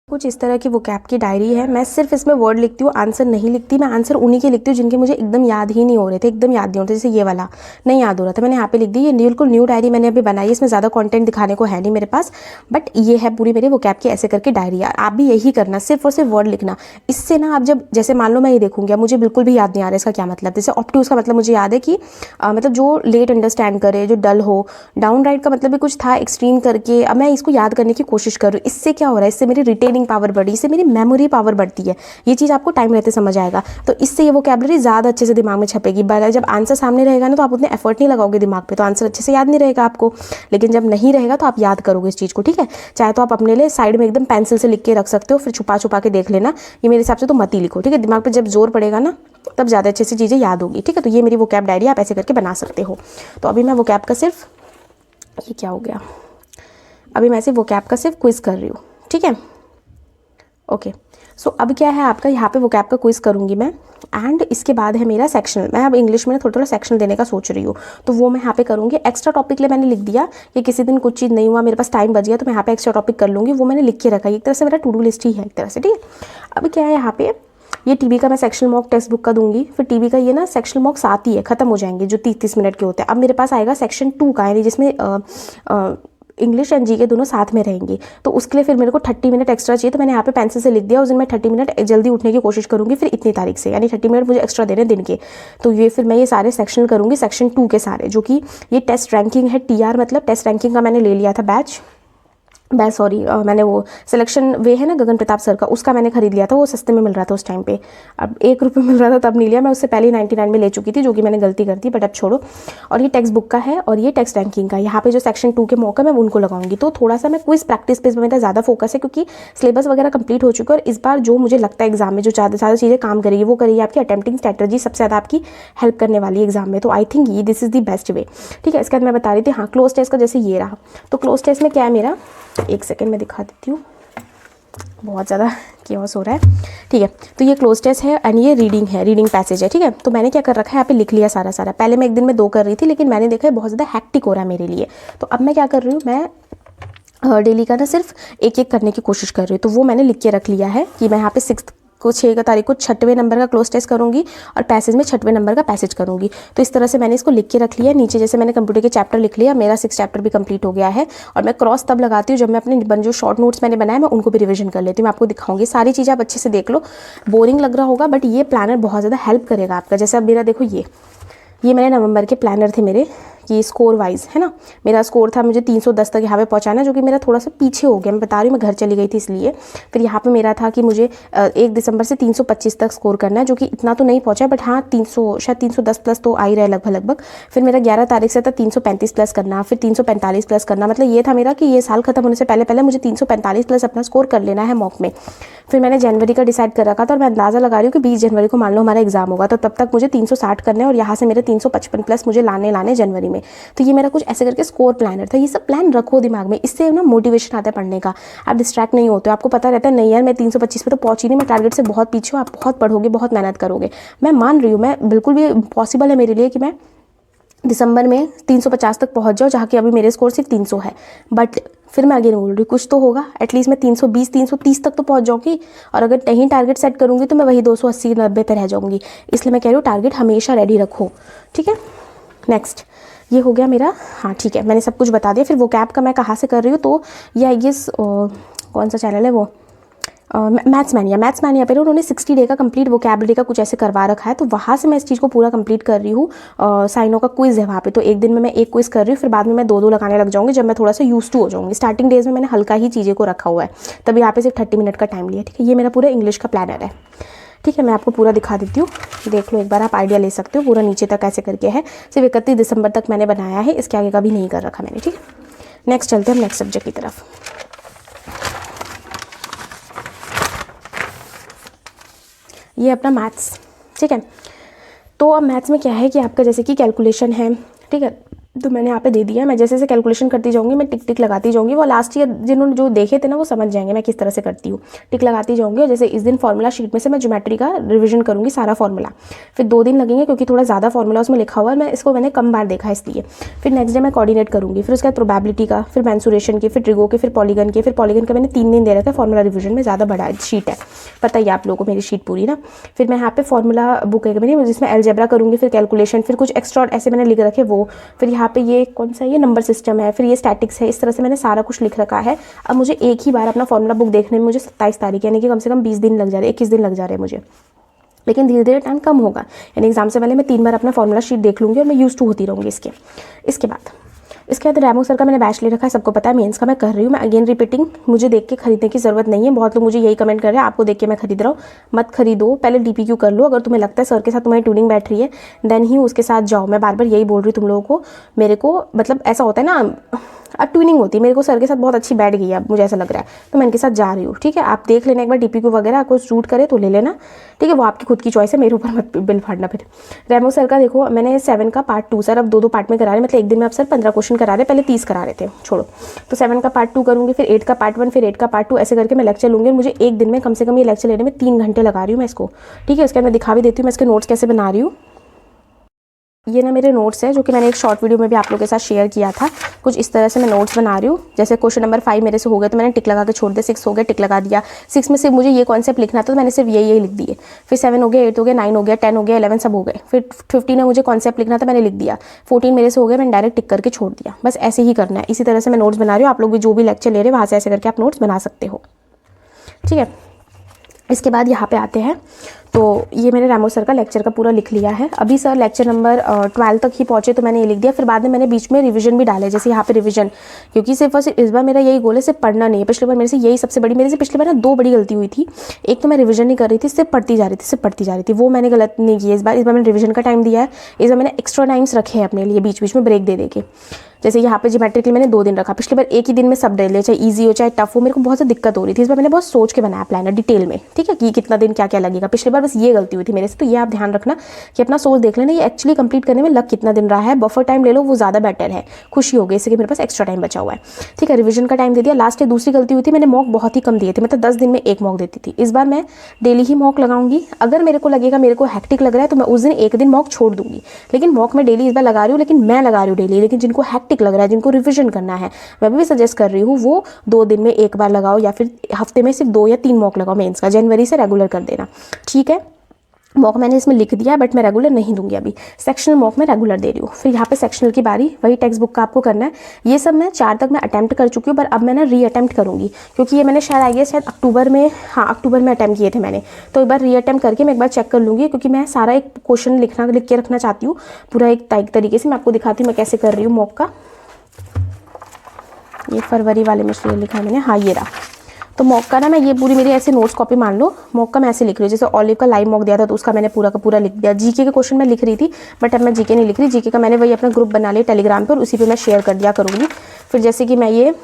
कुछ इस तरह की वोकैब की डायरी है। मैं सिर्फ इसमें वर्ड लिखती हूँ, आंसर नहीं लिखती। मैं आंसर उन्हीं के लिखती हूँ जिनके मुझे एकदम याद ही नहीं हो रहे थे, एकदम याद नहीं होते। जैसे ये वाला नहीं याद हो रहा था, मैंने यहाँ पे लिख दी। ये बिल्कुल न्यू डायरी मैंने अभी बनाई है, इसमें ज़्यादा कंटेंट दिखाने को है नहीं मेरे पास, बट ये है पूरी मेरी वोकैब की ऐसे करके डायरी। आप भी यही करना, सिर्फ और सिर्फ वर्ड लिखना। इससे ना आप जब, जैसे मान लो मैं ये देखूँगी, अब मुझे बिल्कुल भी याद नहीं आ रहा है इसका क्या मतलब। जैसे ऑब्ट्यूज का मतलब मुझे याद है कि मतलब जो लेट अंडरस्टैंड करे, जो डल हो। डाउन राइट का मतलब भी कुछ था एक्सट्रीम करके। अब मैं इसको याद करने की कोशिश कर रही हूँ। इससे क्या हो रहा है, इससे मेरी रिटेनिंग पावर बढ़ी, इससे मेरी मेमोरी पावर बढ़ती है। ये चीज़ आपको टाइम रहते समझ आएगा, तो इससे ये वोकैबुलरी ज़्यादा अच्छे से दिमाग में छपेगी। जब आंसर सामने रहेगा ना, तो आप उतने एफर्ट नहीं लगाओगे दिमाग पे, तो आंसर अच्छे से याद नहीं रहेगा आपको। लेकिन जब नहीं रहेगा तो आप याद करोगे इस चीज़ को, ठीक है। चाहे तो आप अपने लिए साइड में एकदम पेंसिल से लिख के रख सकते हो, फिर छुपा छुपा के देख लेना। ये मेरे हिसाब से तो मत ही लिखो, ठीक है। दिमाग पर जब जोर पड़ेगा ना, तब ज़्यादा अच्छे से चीज़ें याद होगी, ठीक है। तो ये मेरी वोकैब डायरी आप ऐसे करके बना सकते हो। तो अभी मैं वोकैब का सिर्फ, ये क्या हो गया, अभी मैं सिर्फ वोकैब का सिर्फ क्विज कर रही हूँ, ठीक है। ओके, सो अब क्या है आपका, यहाँ पे वोकैब का क्विज करूँगी मैं, एंड इसके बाद है मेरा सेक्शनल। मैं अब इंग्लिश में थोड़ा थोड़ा सेक्शनल देने का सोच रही हूँ, तो वो मैं यहाँ पे करूँगी। एक्स्ट्रा टॉपिक लिए मैंने लिख दिया कि किसी दिन कुछ चीज़ नहीं हुआ, मेरे पास टाइम बच गया, तो मैं यहाँ पे एक्स्ट्रा टॉपिक कर लूँगी। वो मैंने लिख के रखा है, एक तरह से मेरा टू डू लिस्ट ही है एक तरह से, ठीक है। अब क्या है यहाँ पे, ये टीबी का मैं सेक्शनल मॉक टेक्स्ट बुक का दूंगी। फिर टीबी का ये ना सेक्शनल मॉक 7 ही है, खत्म हो जाएंगे, जो 30-30 मिनट के होते हैं। अब मेरे पास आएगा सेक्शन 2 का, यानी जिसमें इंग्लिश एंड जीके दोनों साथ में रहेंगे। तो उसके लिए फिर मेरे को 30 मिनट एक्स्ट्रा चाहिए, तो मैंने यहाँ पे पेंसिल से लिख दिया। उस दिन मैं 30 मिनट जल्दी उठने की कोशिश करूँगी, फिर इतनी तारीख से, यानी 30 मिनट मुझे एक्स्ट्रा देने दिन के। तो ये फिर मैं ये सारे सेक्शन करूँगी, सेक्शन 2 के सारे, जो कि ये टेस्ट रैंकिंग है। TR मतलब टेस्ट रैंकिंग का मैंने ले लिया था बैच, सॉरी, मैंने वो सिलेक्शन वे है ना गगन प्रताप सर का, उसका मैंने खरीद लिया था। वो सस्ते में मिल रहा था उस टाइम पे, अब 1 रुपये मिल रहा था तब नहीं लिया मैं, उससे पहले 99 में ले चुकी थी, जो कि मैंने गलती कर दी, बट अब छोड़ो। और ये टेक्स्ट बुक का है, और ये टेक्स्ट रैंकिंग का। यहाँ पे जो सेक्शन 2 के मौका मैं उनको लगाऊंगी। तो थोड़ा सा मैं क्विज प्रैक्टिस पे मेरा ज़्यादा फोकस है, क्योंकि सिलेबस वगैरह कंप्लीट हो चुका है। और इस बार जो मुझे लगता है एग्जाम में जो ज़्यादा चीज़ें काम करेगी, वो करेगी आपकी अटेम्प्टिंग स्ट्रैटेजी, सबसे ज़्यादा आपकी हेल्प करने वाली एग्जाम में। तो आई थिंक ये this is the best way, ठीक है। इसके बाद मैं बता रही थी, हाँ, क्लोज टेस्ट का जैसे ये रहा। तो क्लोज टेस्ट में क्या है मेरा, एक सेकेंड में दिखा देती हूँ, बहुत ज़्यादा केओस हो रहा है, ठीक है। तो ये क्लोज टेस्ट है, एंड ये रीडिंग है, रीडिंग पैसेज है, ठीक है। तो मैंने क्या कर रखा है, यहाँ पे लिख लिया सारा। पहले मैं एक दिन में 2 कर रही थी, लेकिन मैंने देखा है बहुत ज़्यादा हैक्टिक हो रहा है मेरे लिए। तो अब मैं क्या कर रही हूँ, मैं डेली का ना सिर्फ एक एक करने की कोशिश कर रही हूँ। तो वो मैंने लिख के रख लिया है कि मैं यहाँ पे 6 तारीख को 6वें नंबर का क्लोज टेस्ट करूँगी, और पैसेज में 6वें नंबर का पैसेज करूँगी। तो इस तरह से मैंने इसको लिख के रख लिया। नीचे जैसे मैंने कंप्यूटर के चैप्टर लिख लिया, मेरा 6 चैप्टर भी कंप्लीट हो गया है। और मैं क्रॉस तब लगाती हूँ जब मैं अपने जो शॉर्ट नोट्स मैंने बनाए, मैं उनको भी रिविजन कर लेती हूँ। मैं आपको दिखाऊंगी सारी चीज़ें, आप अच्छे से देख लो। बोरिंग लग रहा होगा, बट ये प्लानर बहुत ज़्यादा हेल्प करेगा आपका। जैसे अब मेरा देखो, ये मेरे नवंबर के प्लानर थे मेरे, कि स्कोर वाइज है ना। मेरा स्कोर था, मुझे 310 तक यहाँ पे पहुँचाना, जो कि मेरा थोड़ा सा पीछे हो गया, मैं बता रही हूँ, मैं घर चली गई थी इसलिए। फिर यहाँ पे मेरा था कि मुझे 1 दिसंबर से 325 तक स्कोर करना है, जो कि इतना तो नहीं पहुँचा, बट हाँ 300 शायद 310 प्लस तो आ ही रहा है लगभग। फिर मेरा 11 तारीख से था 335 प्लस करना, फिर 345 प्लस करना। मतलब ये था मेरा कि ये साल खत्म होने से पहले मुझे 345 प्लस अपना स्कोर कर लेना है मॉक में। फिर मैंने जनवरी का डिसाइड कर रखा था, और मैं अंदाज़ा लगा रही हूँ कि 20 जनवरी को मान लो हमारा एग्जाम होगा, तो तब तक मुझे 360 करने, और यहाँ से मेरे 355 प्लस मुझे लाने जनवरी में। तो ये मेरा कुछ ऐसे करके स्कोर प्लानर था। ये सब प्लान रखो दिमाग में, इससे ना मोटिवेशन आता है पढ़ने का। आप डिस्ट्रैक्ट नहीं होते हो, आपको पता रहता है नहीं यार मैं 325 पे तो पहुंची नहीं, मैं टारगेट से बहुत पीछे हूँ। आप बहुत पढ़ोगे, बहुत मेहनत करोगे, मैं मान रही हूँ, मैं बिल्कुल भी पॉसिबल है मेरे लिए कि मैं दिसंबर में 350 तक पहुंच जाओ, जहाँ कि अभी मेरे स्कोर सिर्फ 300 है। बट फिर मैं आगे नहीं बोल रही, कुछ तो होगा, एटलीस्ट मैं 320 330 तक तो पहुंच जाऊंगी। और अगर नहीं टारगेट सेट करूंगी तो मैं वही 280 90 पे रह जाऊंगी। इसलिए मैं कह रही हूँ टारगेट हमेशा रेडी रखो, ठीक है। नेक्स्ट ये हो गया मेरा, हाँ ठीक है, मैंने सब कुछ बता दिया। फिर वो कैब का मैं कहाँ से कर रही हूँ, तो ये आई गेस कौन सा चैनल है वो, मैथ्स मैनिया पे उन्होंने 60 डे का कंप्लीट वोकैबुलरी का कुछ ऐसे करवा रखा है। तो वहाँ से मैं इस चीज़ को पूरा कंप्लीट कर रही हूँ। साइनो का क्विज़ है वहाँ पे, तो एक दिन में मैं एक क्विज़ कर रही हूँ, फिर बाद में मैं 2 लगाने लग जाऊँगी जब मैं थोड़ा सा यूज टू हो जाऊँगी। स्टार्टिंग डेज में मैंने हल्का ही चीज़ें को रखा हुआ है, तब यहाँ पे सिर्फ 30 मिनट का टाइम लिया, ठीक है। ये मेरा पूरा इंग्लिश का प्लानर है, ठीक है। मैं आपको पूरा दिखा देती हूँ, देख लो एक बार, आप आइडिया ले सकते हो पूरा नीचे तक ऐसे करके है। सिर्फ 31 दिसंबर तक मैंने बनाया है, इसके आगे का भी नहीं कर रखा मैंने, ठीक है। नेक्स्ट चलते हैं हम नेक्स्ट सब्जेक्ट की तरफ। ये अपना मैथ्स, ठीक है। तो अब मैथ्स में क्या है कि आपका जैसे कि कैलकुलेशन है, ठीक है, तो मैंने यहाँ पे दे दिया है। मैं जैसे जैसे कैलकुलेशन करती जाऊँगी, मैं टिक टिक लगाती जाऊँगी। वो लास्ट ईयर जिन्होंने जो देखे थे ना वो समझ जाएंगे मैं किस तरह से करती हूँ। टिक लगाती जाऊँगी, और जैसे इस दिन फार्मूला शीट में से मैं ज्योमेट्री का रिवीजन करूँगी सारा फार्मूला। फिर 2 दिन लगेंगे क्योंकि थोड़ा ज़्यादा फार्मूला उसमें लिखा हुआ है, मैंने कम बार देखा है इसलिए। फिर नेक्स्ट डे मैं कोऑर्डिनेट करूँगी, फिर उसके बाद प्रोबेबिलिटी का, फिर मेंसुरेशन की, फिर ट्रिगो के, फिर पॉलीगन के। फिर पॉलीगन का मैंने 3 दिन दे रखा है फार्मूला रिवीजन में, ज़्यादा बड़ा शीट है, पता ही आप लोगों को मेरी शीट पूरी ना। फिर मैं यहाँ पे फार्मूला बुक है मेरी, जिसमें अलजेब्रा करूँगी, फिर कैलकुलेशन, फिर कुछ एक्स्ट्रा ऐसे मैंने लिख रखे वो। फिर यहाँ पे ये कौन सा, ये नंबर सिस्टम है, फिर ये स्टैटिक्स है। इस तरह से मैंने सारा कुछ लिख रखा है। अब मुझे एक ही बार अपना फार्मूला बुक देखने में मुझे 27 तारीख यानी कि कम से कम 20 दिन लग जा रहे हैं, 21 दिन लग जा रहे हैं मुझे, लेकिन धीरे धीरे टाइम कम होगा। यानी एग्जाम से पहले मैं 3 बार अपना फार्मूला शीट देख लूँगी और मैं यूज टू होती रहूँगी इसके बाद रैमो सर का मैंने बैच ले रखा है, सबको पता है। मेंस का मैं कर रही हूँ, मैं अगेन रिपीटिंग, मुझे देख के खरीदने की ज़रूरत नहीं है। बहुत लोग मुझे यही कमेंट कर रहे हैं आपको देख के मैं खरीद रहा हूँ। मत खरीदो, पहले DPQ कर लो। अगर तुम्हें लगता है सर के साथ तुम्हारी ट्यूनिंग बैठ रही है देन ही उसके साथ जाओ। मैं बार बार यही बोल रही हूँ तुम लोगों को। मेरे को मतलब ऐसा होता है ना, अब ट्यूनिंग होती है, मेरे को सर के साथ बहुत अच्छी बैठ गई है, अब मुझे ऐसा लग रहा है, तो मैं इनके साथ जा रही हूँ, ठीक है। आप देख लेना एक बार DPQ वगैरह, आपको सूट करे तो ले लेना, ठीक है। वो आपकी खुद की चॉइस है, मेरे ऊपर मत बिल फाड़ना। फिर रैमो सर का देखो, मैंने 7 का पार्ट 2 सर अब 2 पार्ट में करा रहे, मतलब एक दिन में अब सर 15 क्वेश्चन करा रहे, पहले 30 करा रहे थे, छोड़ो। तो 7 का पार्ट 2 करूँगी, फिर 8 का पार्ट 1, फिर 8 का पार्ट 2, ऐसे करके मैं लेक्चर लूँगी। और मुझे एक दिन में कम से कम ये लेक्चर लेने में 3 घंटे लगा रही हूँ मैं इसको, ठीक है। इसके मैं दिखा भी देती हूँ मैं इसके नोट्स कैसे बना रही हूँ। ये ना मेरे नोट्स है जो कि मैंने एक शॉर्ट वीडियो में भी आप लोगों के साथ शेयर किया था। कुछ इस तरह से मैं नोट्स बना रही हूँ। जैसे क्वेश्चन नंबर 5 मेरे से हो गया तो मैंने टिक लगा के छोड़ दिया, 6 हो गया टिक लगा दिया, 6 में सिर्फ मुझे ये कॉन्सेप्ट लिखना था तो मैंने सिर्फ यही लिख दिए। फिर 7 हो गया, 8 हो गया, 9 हो गया, 10 हो गया, 11 सब हो गए। फिर 15 में मुझे कॉन्सेप्ट लिखना था, मैंने लिख दिया। 14 मेरे से हो गया, मैंने डायरेक्ट टिक करके छोड़ दिया। बस ऐसे ही करना है। इसी तरह से मैं नोट्स बना रही हूँ। आप लोग भी जो भी लेक्चर ले रहे हैं वहाँ से ऐसे करके आप नोट्स बना सकते हो, ठीक है। इसके बाद यहाँ पे आते हैं, तो ये मैंने रैमो सर का लेक्चर का पूरा लिख लिया है। अभी सर लेक्चर नंबर 12 तक ही पहुँचे तो मैंने ये लिख दिया। फिर बाद में मैंने बीच में रिवीजन भी डाले, जैसे यहाँ पे रिवीजन, क्योंकि सिर्फ और सिर्फ इस बार मेरा यही गोल है, सिर्फ पढ़ना नहीं है। पिछले बार मेरे से यही सबसे बड़ी, मेरे से पिछले बार ना 2 बड़ी गलती हुई थी। एक तो मैं रिवीजन नहीं कर रही थी, सिर्फ पढ़ती जा रही थी, वो मैंने गलत नहीं की। इस बार मैंने रिवीजन का टाइम दिया है। इस बार मैंने एक्स्ट्रा टाइम्स रखे हैं अपने लिए, बीच बीच में ब्रेक दे के। जैसे यहाँ पे ज्योमेट्री के लिए मैंने 2 दिन रखा, पिछले बार एक ही दिन में सब डाले, चाहे ईजी हो चाहे टफ हो। मेरे को बहुत ज़्यादा दिक्कत हो रही थी, इस बार मैंने बहुत सोच के बनाया प्लानर डिटेल में, ठीक है, कि कितना दिन क्या क्या लगेगा। पिछले बार बस ये गलती हुई थी मेरे से, तो ये आप ध्यान रखना कि अपना सोच देख लेना ये एक्चुअली कंप्लीट करने में लग कितना दिन रहा है। बफर टाइम ले लो, वो ज़्यादा बेटर है, खुशी हो गई इससे कि मेरे पास एक्स्ट्रा टाइम बचा हुआ है, ठीक है। रिवीजन का टाइम दे दिया। लास्ट में दूसरी गलती हुई थी, मैंने मॉक बहुत ही कम दिए थे, मतलब 10 दिन में 1 मॉक देती थी। इस बार मैं डेली ही मॉक लगाऊंगी। अगर मेरे को लगेगा मेरे को हैक्टिक लग रहा है तो मैं उस दिन एक दिन मॉक छोड़ दूंगी, लेकिन मॉक मैं डेली इस बार लगा रही हूँ। लेकिन मैं लगा रही हूँ डेली, लेकिन जिनको हैक्टिक लग रहा है, जिनको रिवीजन करना है, मैं भी सजेस्ट कर रही हूँ वो 2 दिन में 1 बार लगाओ, या फिर हफ्ते में सिर्फ 2 या 3 मॉक लगाओ मेंस का। जनवरी से रेगुलर कर देना, ठीक है। मॉक मैंने इसमें लिख दिया, बट मैं रेगुलर नहीं दूंगी अभी। सेक्शनल मॉक मैं रेगुलर दे रही हूँ। फिर यहाँ पे सेक्शनल की बारी, वही टेक्स्ट बुक का आपको करना है। ये सब मैं 4 तक मैं अटैम्प्ट कर चुकी हूँ, पर अब मैं ना री अटैम्प्ट करूँगी, क्योंकि ये मैंने शायद अक्टूबर में, हाँ अक्टूबर में अटैम्प्ट किए थे मैंने। तो एक बार री अटैम्प्ट करके मैं एक बार चेक कर लूँगी, क्योंकि मैं सारा एक क्वेश्चन लिख के रखना चाहती हूँ पूरा एक तरीके से। मैं आपको दिखाती हूँ मैं कैसे कर रही हूँ मॉक का। ये फरवरी वाले में से लिखा है मैंने, हाँ ये रहा। तो मॉक का ना मैं ये पूरी मेरी ऐसे नोट्स कॉपी मान लो, मॉक का मैं ऐसे लिख रही हूँ। जैसे ऑलिव का लाइव मॉक दिया था तो उसका मैंने पूरा का पूरा लिख दिया। जीके के क्वेश्चन मैं लिख रही थी, बट अब मैं जीके नहीं लिख रही। जीके का मैंने वही अपना ग्रुप बना लिया टेलीग्राम पर, उसी पे मैं शेयर कर दिया करूँगी। फिर जैसे कि मैं ये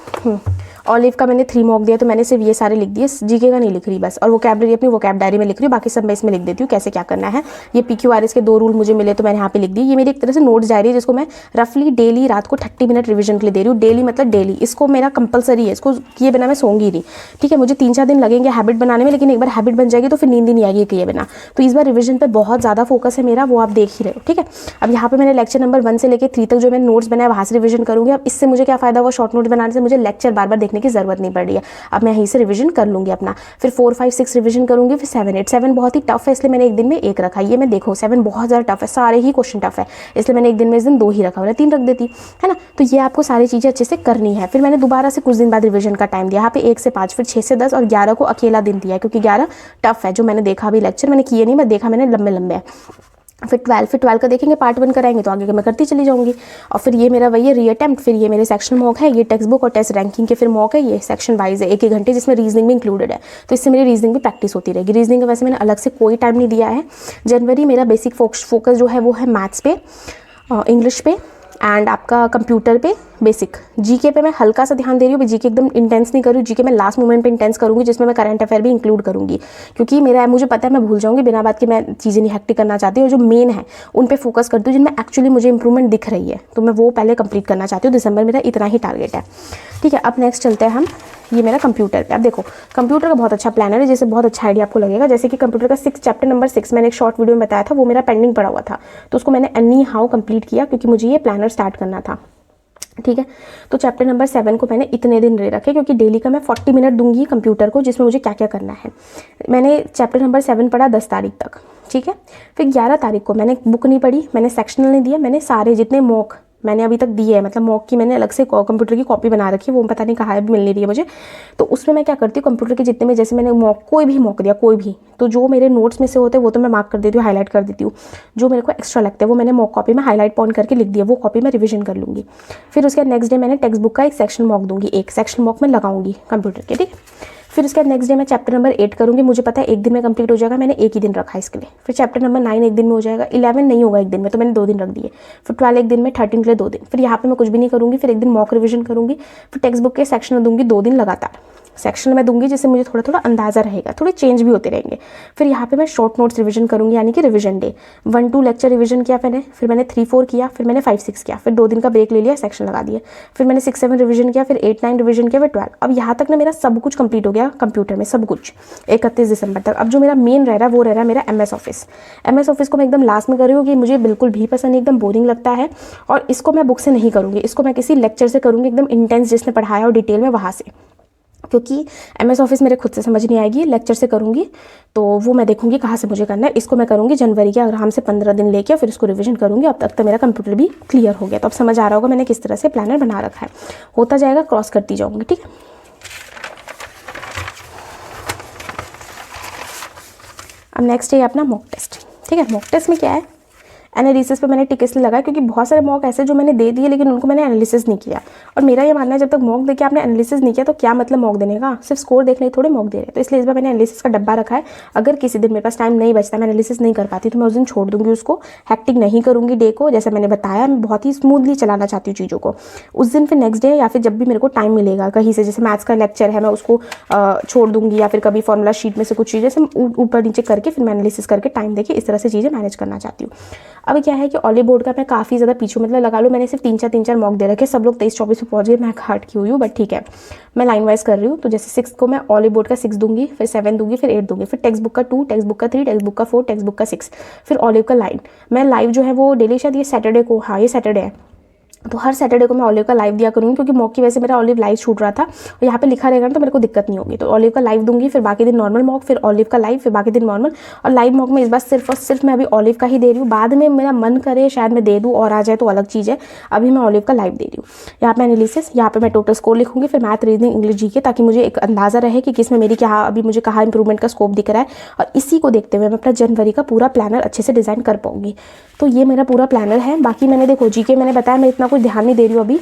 ऑलिव का मैंने 3 मॉक दिया तो मैंने सिर्फ ये सारे लिख दिए, जीके का नहीं लिख रही बस। और वोकैबलरी अपनी वोकैब डायरी में लिख रही हूँ, बाकी सब मैं इसमें लिख देती हूँ कैसे क्या करना है। ये PQRS के 2 रूल मुझे मिले तो मैंने यहाँ पे लिख दिए। ये मेरी एक तरह से नोट्स डायरी है, जिसको मैं रफली डेली रात को 30 मिनट रिवीजन के लिए दे रही हूँ। डेली मतलब डेली, इसको मेरा कंपलसरी है, इसको किए बिना मैं सोऊंगी नहीं, ठीक है। मुझे 3-4 दिन लगेंगे हैबिट बनाने में, लेकिन एक बार हैबिट बन जाएगी तो फिर नींद ही नहीं आएगी किए बिना। तो इस बार रिवीजन पे बहुत ज़्यादा फोकस है मेरा, वो आप देख ही रहे हो, ठीक है। अब यहाँ पे मैंने लेक्चर नंबर 1 से लेकर 3 तक जो मैंने नोट्स बनाया वहाँ से रिवीजन करूँगी। अब इससे मुझे क्या फायदा हुआ, शॉर्ट नोट्स बनाने से मुझे लेक्चर बार बार देखने की जरूरत नहीं पड़ रही है। अब मैं यहीं से रिवीजन कर लूँगी अपना। फिर 4, 5, 6 रिवीजन करूँगी। फिर 7, 8, 7 बहुत ही टफ है, इसलिए मैंने एक दिन में 1 रखा। ये मैं देखो 7 बहुत ज़्यादा टफ है, सारे ही क्वेश्चन टफ है, इसलिए मैंने एक दिन में इस दिन 2 ही रखा, वरना 3 रख देती, है ना। तो ये आपको सारी चीज़ें अच्छे से करनी है। फिर मैंने दोबारा से कुछ दिन बाद रिवीजन का टाइम दिया, यहाँ पे 1 से 5, फिर 6 से 10 और 11 को अकेला दिन दिया है, क्योंकि 11 टफ है। जो मैंने देखा अभी लेक्चर मैंने किए नहीं, मैं देखा मैंने लंबे लंबे है। फिर 12 का देखेंगे, पार्ट 1 कराएंगे तो आगे मैं करती चली जाऊंगी। और फिर ये मेरा वही है री अटैम्प्ट। फिर ये मेरे सेक्शन मॉक है, ये टेक्स्ट बुक और टेस्ट रैंकिंग के फिर मॉक है, ये सेक्शन वाइज है 1-1 घंटे, जिसमें रीजनिंग भी इंक्लूडेड है। तो इससे मेरी रीजनिंग भी प्रैक्टिस होती रहेगी। रीजनिंग का वैसे मैंने अलग से कोई टाइम नहीं दिया है। जनवरी मेरा बेसिक फोकस जो है वो है मैथ्स पे, इंग्लिश पे एंड आपका कंप्यूटर पे, बेसिक। जीके पे मैं हल्का सा ध्यान दे रही हूँ, जीके एकदम इंटेंस नहीं कर रही हूँ। जीके मैं लास्ट मोमेंट पे इंटेंस करूँगी, जिसमें मैं करंट अफेयर भी इंक्लूड करूँगी, क्योंकि मुझे पता है मैं भूल जाऊँगी, बिना बात के मैं चीज़ें नहीं हेक्टिक करना चाहती हूँ। जो मेन है उन पे फोकस करती हूँ, जिनमें एक्चुअली मुझे इंप्रूवमेंट दिख रही है, तो मैं वो पहले कंप्लीट करना चाहती हूँ। दिसंबर मेरा इतना ही टारगेट है, ठीक है। अब नेक्स्ट चलते हैं हम, ये मेरा कंप्यूटर पे। अब देखो कंप्यूटर का बहुत अच्छा प्लानर है, जैसे बहुत अच्छा आइडिया आपको लगेगा। जैसे कि कंप्यूटर का चैप्टर नंबर 6 मैंने एक शॉर्ट वीडियो में बताया था, वो मेरा पेंडिंग पड़ा हुआ था, तो उसको मैंने एनी हाउ कंप्लीट किया, क्योंकि मुझे ये प्लानर स्टार्ट करना था, ठीक है। तो चैप्टर नंबर 7 को मैंने इतने दिन ले रखे, क्योंकि डेली का मैं 40 मिनट दूंगी कंप्यूटर को, जिसमें मुझे क्या क्या करना है। मैंने चैप्टर नंबर 7 पढ़ा 10 तारीख तक, ठीक है। फिर 11 तारीख को मैंने बुक नहीं पढ़ी, मैंने सेक्शनल नहीं दिया, मैंने सारे जितने मॉक मैंने अभी तक दिए है, मतलब मॉक की मैंने अलग से कंप्यूटर की कॉपी बना रखी है, वो पता नहीं कहाँ है, मिल नहीं रही है मुझे। तो उसमें मैं क्या करती हूँ, कंप्यूटर के जितने में, जैसे मैंने मॉक कोई भी मॉक दिया, कोई भी, तो जो मेरे नोट्स में से होते हैं वो तो मैं मार्क कर देती हूँ, हाईलाइट कर देती हूँ। जो मेरे को एक्स्ट्रा लगता है वो मैंने मॉक कॉपी में हाईलाइट पॉइंट करके लिख दिया, वो कॉपी मैं रिविजन कर लूँगी। फिर उसके नेक्स्ट डे मैंने टेक्स्ट बुक का एक सेक्शन मॉक दूंगी, एक सेक्शन मॉक में लगाऊंगी कंप्यूटर के, ठीक। फिर उसके बाद नेक्स्ट डे मैं चैप्टर नंबर 8 करूँगी, मुझे पता है एक दिन में कंप्लीट हो जाएगा, मैंने एक ही दिन रखा है इसके लिए। फिर चैप्टर नंबर 9 एक दिन में हो जाएगा, 11 नहीं होगा एक दिन में, तो मैंने 2 दिन रख दिए। फिर 12 एक दिन में, 13 के लिए 2 दिन। फिर यहाँ पे मैं कुछ भी नहीं करूँगी, फिर एक दिन मॉक रिविजन करूँगी। फिर टेक्स्ट बुक के सेक्शन दूंगी 2 दिन लगातार, सेक्शन में दूंगी, जिससे मुझे थोड़ा थोड़ा अंदाजा रहेगा, थोड़े चेंज भी होते रहेंगे। फिर यहाँ पे मैं शॉर्ट नोट्स रिवीजन करूँगी, यानी कि रिवीजन डे 1-2 लेक्चर रिवीजन किया मैंने, फिर मैंने 3-4 किया, फिर मैंने 5-6 किया, फिर 2 दिन का ब्रेक ले लिया, सेक्शन लगा दिया। फिर मैंने 6-7 रिवीजन किया, फिर 8-9 रिवीजन किया, फिर 12। अब यहाँ तक ना मेरा सब कुछ कंप्लीट हो गया कंप्यूटर में, सब कुछ 31 दिसंबर तक। अब जो मेरा मेन रह रहा है वो रह रहा है मेरा MS ऑफिस। MS ऑफिस को मैं एकदम लास्ट में कर रही हूँ, कि मुझे बिल्कुल भी पसंद नहीं, एकदम बोरिंग लगता है, और इसको मैं बुक से नहीं करूँगी, इसको मैं किसी लेक्चर से करूँगी, एकदम इंटेंस जिसने पढ़ाया और डिटेल में वहाँ से, क्योंकि MS ऑफिस मेरे खुद से समझ नहीं आएगी, लेक्चर से करूँगी तो वो मैं देखूँगी कहाँ से मुझे करना है। इसको मैं करूँगी जनवरी के आराम से 15 दिन लेके, फिर इसको रिवीजन करूँगी। अब तक तो मेरा कंप्यूटर भी क्लियर हो गया, तो अब समझ आ रहा होगा मैंने किस तरह से प्लानर बना रखा है। होता जाएगा, क्रॉस करती जाऊँगी, ठीक है। अब नेक्स्ट है अपना मॉक टेस्ट, ठीक है। मॉक टेस्ट में क्या है, एनालिसिस पे मैंने टिक इसलिए लगाया क्योंकि बहुत सारे मॉक ऐसे जो मैंने दे दिए, लेकिन उनको मैंने एनालिसिस नहीं किया। और मेरा ये मानना है जब तक मॉक देके आपने एनालिसिस नहीं किया तो क्या मतलब मॉक देने का, सिर्फ स्कोर देखने थोड़े मॉक दे रहे। तो इसलिए इस बार मैंने एनालिसिस का डब्बा रखा है। अगर किसी दिन मेरे पास टाइम नहीं बचता, मैं एनालिसिस नहीं कर पाती, तो मैं उस दिन छोड़ दूंगी उसको, हैक्टिक नहीं करूँगी डे को। जैसे मैंने बताया, मैं बहुत ही स्मूथली चलाना चाहती हूँ चीज़ों को। उस दिन फिर नेक्स्ट डे या फिर जब भी मेरे को टाइम मिलेगा कहीं से, जैसे मैथ्स का लेक्चर है मैं उसको छोड़ दूंगी, या फिर कभी फॉर्मूला शीट में से कुछ चीज़ें से ऊपर नीचे करके फिर मैं एनालिसिस करके टाइम देके इस तरह से चीज़ें मैनेज करना चाहती हूँ। अब क्या है कि ऑली बोर्ड का मैं काफ़ी ज़्यादा पीछे, मतलब लगा लो मैंने सिर्फ 3-4 मॉक दे रखे, सब लोग 23-24 पे पहुंच गए, मैं हार्ट की हुई हूँ, बट ठीक है मैं लाइन वाइज कर रही हूँ। तो जैसे 6 को मैं ऑली बोर्ड का 6 दूंगी, फिर 7 दूंगी, फिर 8 दूंगी, फिर टेक्स्ट बुक का 2, टेक्स्ट बुक का 3, टेक्स्ट बुक का 4, टेक्स्ट बुक का 6, फिर ऑलिव का लाइन। मैं लाइव जो है वो डेली, शायद ये सैटरडे को, हाँ ये सैटरडे है, तो हर सैटरडे को मैं ऑलिव का लाइव दिया करूँगी, क्योंकि मॉक की वजह से मेरा ऑलिव लाइव छूट रहा था। और यहाँ पे लिखा रहेगा ना तो मेरे को दिक्कत नहीं होगी। तो ऑलिव का लाइव दूंगी, फिर बाकी दिन नॉर्मल मॉक, फिर ऑलिव का लाइव, फिर बाकी दिन नॉर्मल। और लाइव मॉक में इस बार सिर्फ और सिर्फ मैं अभी ऑलिव का ही दे रही हूँ। बाद में मेरा मन करे शायद मैं दे दूँ और आ जाए तो अलग चीज़ है, अभी मैं ऑलिव का लाइव दे रही हूँ। यहाँ पे एनालिसिस, यहाँ पे मैं टोटल स्कोर लिखूँगी, फिर मैथ, रीजनिंग, इंग्लिश, जीके, ताकि मुझे एक अंदाज़ा रहे कि किस में मेरी क्या, अभी मुझे कहाँ इंप्रूवमेंट का स्कोप दिख रहा है। और इसी को देखते हुए मैं अपना जनवरी का पूरा प्लानर अच्छे से डिज़ाइन कर पाऊँगी। तो ये मेरा पूरा प्लानर है। बाकी मैंने देखो जीके मैंने बताया मैं इतना कुछ ध्यान नहीं दे रही हूँ अभी।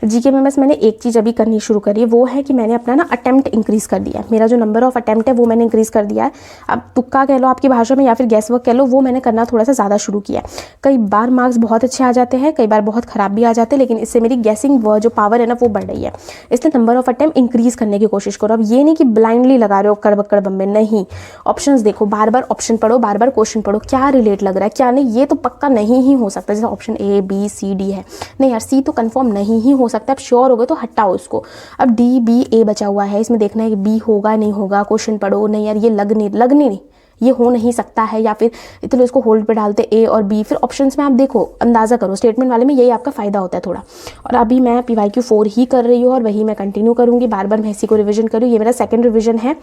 जीके में बस मैंने एक चीज़ अभी करनी शुरू करी है, वो है कि मैंने अपना ना अटेम्प्ट इंक्रीज़ कर दिया है। मेरा जो नंबर ऑफ अटेम्प्ट है वो मैंने इंक्रीज़ कर दिया है। अब तुक्का कह लो आपकी भाषा में, या फिर गैस वर्क कह लो, वो मैंने करना थोड़ा सा ज़्यादा शुरू किया है। कई बार मार्क्स बहुत अच्छे आ जाते हैं, कई बार बहुत ख़राब भी आ जाते हैं, लेकिन इससे मेरी गैसिंग जो पावर है ना वो बढ़ रही है। इसलिए नंबर ऑफ अटेम्प्ट इंक्रीज़ करने की कोशिश करो। अब ये नहीं कि ब्लाइंडली लगा रहे हो कड़बक्कड़ बम्बे, नहीं। ऑप्शंस देखो, बार बार ऑप्शन पढ़ो, बार बार क्वेश्चन पढ़ो, क्या रिलेट लग रहा है क्या नहीं। ये तो पक्का नहीं ही हो सकता, जैसे option A B C D है, नहीं यार C तो कंफर्म नहीं ही हो सकता। अब श्योर हो गए तो हटाओ उसको। अब D B A बचा हुआ है, इसमें देखना है कि B होगा नहीं होगा, क्वेश्चन पढ़ो, नहीं यार ये लगने नहीं, ये हो नहीं सकता है, या फिर इतने इसको होल्ड पे डालते A और B। फिर ऑप्शंस में आप देखो, अंदाज़ा करो। स्टेटमेंट वाले में यही आपका फ़ायदा होता है थोड़ा। और अभी मैं PYQ 4 ही कर रही हूँ और वही मैं कंटिन्यू करूँगी, बार बार मैं इसी को रिविजन करूँ। ये मेरा सेकेंड रिविजन है,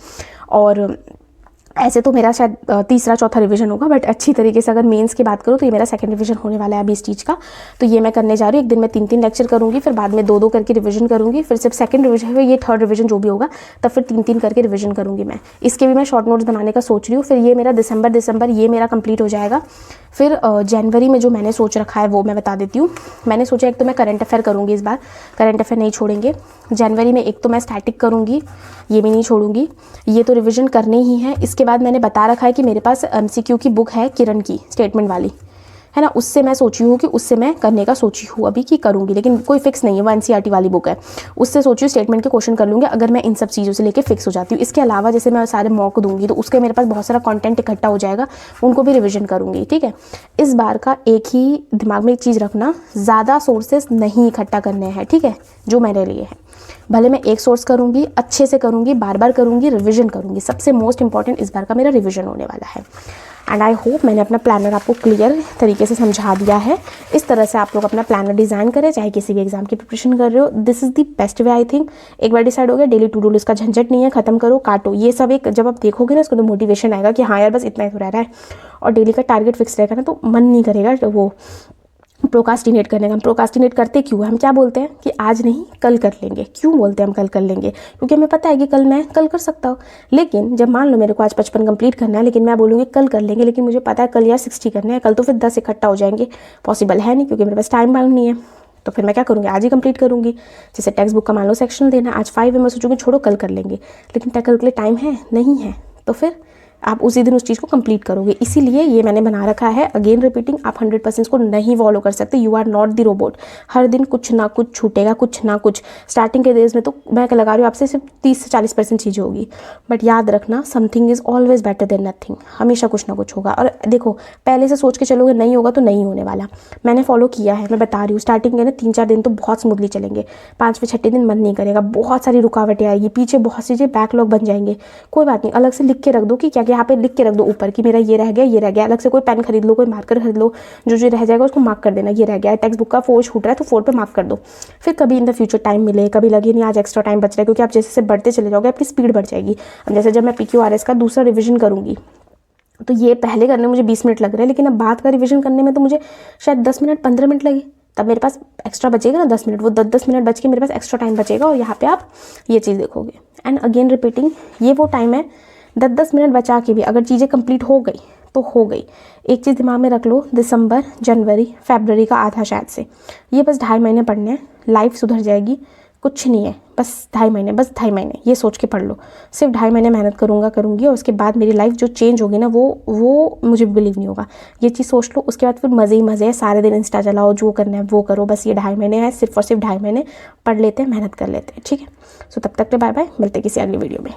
और ऐसे तो मेरा शायद तीसरा चौथा रिवीजन होगा, बट अच्छी तरीके से अगर मेंस की बात करूँ तो ये मेरा सेकंड रिवीजन होने वाला है अभी इस चीज़ का। तो ये मैं करने जा रही हूँ। एक दिन में 3-3 लेक्चर करूँगी, फिर बाद में 2-2 करके रिवीजन करूँगी, फिर जब सेकंड रिवीजन है ये थर्ड रिवीजन जो भी होगा तब फिर 3-3 करके रिवीजन करूँगी मैं। इसके भी मैं शॉर्ट नोट्स बनाने का सोच रही हूँ। फिर ये मेरा दिसंबर ये मेरा कंप्लीट हो जाएगा। फिर जनवरी में जो मैंने सोच रखा है वो मैं बता देती हूँ। मैंने सोचा एक तो मैं करंट अफेयर करूँगी, इस बार करंट अफेयर नहीं छोड़ेंगे। जनवरी में एक तो मैं स्टैटिक करूँगी, ये भी नहीं छोड़ूंगी, ये तो रिवीजन करने ही है। इसके बाद मैंने बता रखा है कि मेरे पास MCQ की बुक है किरण की, स्टेटमेंट वाली, है ना, उससे मैं सोची हूँ कि उससे मैं करने का सोची हूँ अभी कि करूँगी, लेकिन कोई फिक्स नहीं है, वो एनसीईआरटी वाली बुक है, उससे सोची हूँ स्टेटमेंट के क्वेश्चन कर लूँगी अगर मैं इन सब चीज़ों से लेके फिक्स हो जाती हूँ। इसके अलावा जैसे मैं सारे मॉक दूंगी तो उसके मेरे पास बहुत सारा कंटेंट इकट्ठा हो जाएगा, उनको भी रिविजन करूँगी, ठीक है। इस बार का एक ही दिमाग में एक चीज़ रखना, ज़्यादा सोर्सेस नहीं इकट्ठा करने हैं, ठीक है, जो मेरे लिए है। भले मैं एक सोर्स करूँगी, अच्छे से करूँगी, बार बार करूँगी, रिविजन करूँगी, सबसे मोस्ट इंपॉर्टेंट इस बार का मेरा रिविजन होने वाला है। एंड आई होप मैंने अपना प्लानर आपको क्लियर तरीके से समझा दिया है। इस तरह से आप लोग अपना प्लानर डिज़ाइन करें, चाहे किसी भी एग्जाम की प्रिपरेशन कर रहे हो। This is the best way I think. एक बार डिसाइड हो गया, डेली टू डू लिस्ट का झंझट नहीं है, खत्म करो, काटो, ये सब एक जब आप देखोगे ना इसको तो मोटिवेशन आएगा कि हाँ यार बस इतना ही तो रह रहा है। और डेली का टारगेट फिक्स रहेगा ना तो मन नहीं करेगा वो प्रोकास्टिनेट करने का। हम प्रोकास्टिनेट करते क्यों, हम क्या बोलते हैं कि आज नहीं कल कर लेंगे। क्यों बोलते हैं हम कल कर लेंगे, क्योंकि हमें पता है कि कल कर सकता हूँ। लेकिन जब मान लो मेरे को आज 55 कंप्लीट करना है, लेकिन मैं बोलूँगी कल कर लेंगे, लेकिन मुझे पता है कल यार 60 करने हैं, कल तो फिर 10 इकट्ठा हो जाएंगे, पॉसिबल है नहीं क्योंकि मेरे पास टाइम बाउंड नहीं है। तो फिर मैं क्या करूँगी, आज ही कंप्लीट करूँगी। जैसे टेक्स्ट बुक का मान लो सेक्शनल देना आज 5 है, मैं सोचूंगी छोड़ो कल कर लेंगे, लेकिन कल के लिए टाइम है नहीं है, तो फिर आप उसी दिन उस चीज़ को कंप्लीट करोगे। इसीलिए ये मैंने बना रखा है, अगेन रिपीटिंग, आप 100% को नहीं फॉलो कर सकते। You are not the robot. हर दिन कुछ ना कुछ छूटेगा, कुछ ना कुछ। स्टार्टिंग के डेज में तो मैं लगा रही हूँ आपसे सिर्फ 30 से 40% चीज़ें होगी, बट याद रखना something is always better than nothing. हमेशा कुछ ना कुछ होगा। और देखो पहले से सोच के चलोगे नहीं होगा तो नहीं होने वाला। मैंने फॉलो किया है, मैं बता रही हूँ। स्टार्टिंग के ना 3-4 दिन तो बहुत स्मूथली चलेंगे, 5वें-6ठे दिन मन नहीं करेगा, बहुत सारी रुकावटें आएगी, पीछे बहुत सी चीज़ें बैकलॉग बन जाएंगे। कोई बात नहीं, अलग से लिख के रख दो कि क्या क्या, यहाँ पे लिख के रख दो ऊपर कि मेरा ये रह गया, ये रह गया। अलग से कोई पेन खरीद लो, कोई मार्कर खरीद लो, जो जो रह जाएगा उसको मार्क कर देना, ये रह गया। टेक्स्ट बुक का 4 छूट रहा है तो 4 पे मार्क कर दो। फिर कभी इन द फ्यूचर टाइम मिले, कभी लगे नहीं आज एक्स्ट्रा टाइम बच रहा है, क्योंकि आप जैसे जैसे बढ़ते चले जाओगे आपकी स्पीड बढ़ जाएगी। अब जैसे जब मैं PQRS का दूसरा रिविजन करूँगी तो ये पहले करने में मुझे 20 मिनट लग रहे हैं, लेकिन अब बाद का रिविजन करने में तो मुझे शायद 10 मिनट 15 मिनट लगे। तब मेरे पास एक्स्ट्रा बचेगा ना 10 मिनट, वो 10 मिनट बच के मेरे पास एक्स्ट्रा टाइम बचेगा और यहाँ पे आप ये चीज़ देखोगे। एंड अगेन रिपीटिंग, ये वो टाइम है 10-10 मिनट बचा के भी अगर चीज़ें कंप्लीट हो गई तो हो गई। एक चीज़ दिमाग में रख लो, दिसंबर, जनवरी, फरवरी का आधा शायद से, ये बस 2.5 महीने पढ़ने हैं, लाइफ सुधर जाएगी। कुछ नहीं है, बस 2.5 महीने, बस 2.5 महीने ये सोच के पढ़ लो। सिर्फ 2.5 महीने मेहनत करूँगी और उसके बाद मेरी लाइफ जो चेंज होगी ना वो मुझे बिलीव नहीं होगा। ये चीज़ सोच लो, उसके बाद फिर मज़े ही मज़े है। सारे दिन इंस्टा चलाओ, जो करना है वो करो, बस ये 2.5 महीने है, सिर्फ और सिर्फ 2.5 महीने पढ़ लेते हैं, मेहनत कर लेते हैं, ठीक है। सो तब तक के बाय बाय, मिलते किसी अगली वीडियो में।